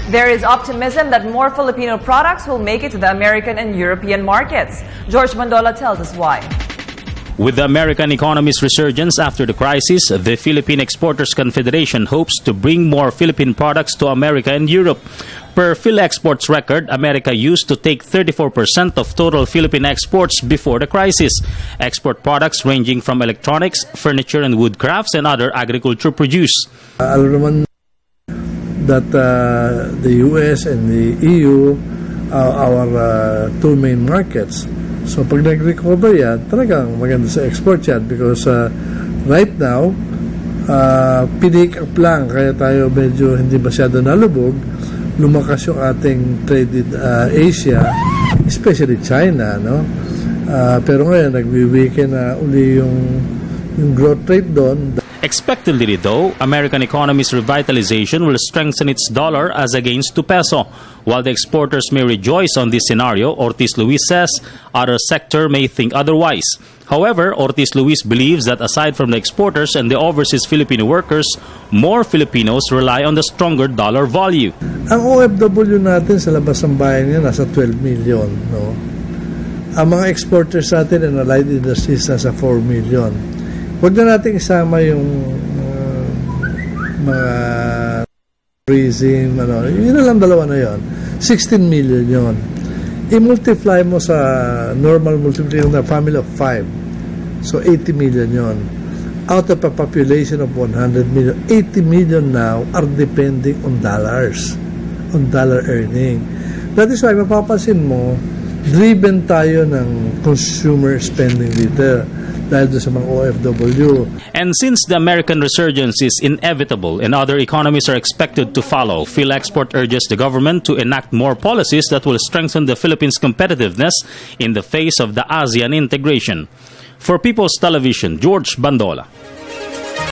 There is optimism that more Filipino products will make it to the American and European markets. George Mandola tells us why. With the American economy's resurgence after the crisis, the Philippine Exporters Confederation hopes to bring more Philippine products to America and Europe. Per PhilExport's record, America used to take 34% of total Philippine exports before the crisis. Export products ranging from electronics, furniture and wood crafts and other agriculture produce. Alam naman that the US and the EU are our two main markets. So pag nag-recover yan, talagang maganda sa export yan because right now, pinik up lang, kaya tayo medyo hindi masyado nalubog. Lumakas yung ating trade with Asia, especially China, no? Pero ngayon, nagwi-weaken na uli yung growth rate doon. Expectedly, though, American economy's revitalization will strengthen its dollar as against to peso. While the exporters may rejoice on this scenario, Ortiz Luis says other sector may think otherwise. However, Ortiz Luis believes that aside from the exporters and the overseas Filipino workers, more Filipinos rely on the stronger dollar value. Ang OFW natin sa labas ng bayan niya nasa 12 million, no? Ang mga exporters natin and allied industries nasa 4 million. Huwag na natin isama yung mga tourism, yun na lang dalawa na yun. 16 million yun. I-multiply mo sa normal multiplication na family of 5. So 80 million yun. Out of a population of 100 million, 80 million now are depending on dollars, on dollar earning. That is why mapapansin mo, driven tayo ng consumer spending dito. Dahil sa mga OFW. And since the American resurgence is inevitable and other economies are expected to follow, PhilExport urges the government to enact more policies that will strengthen the Philippines' competitiveness in the face of the ASEAN integration. For People's Television, George Bandola.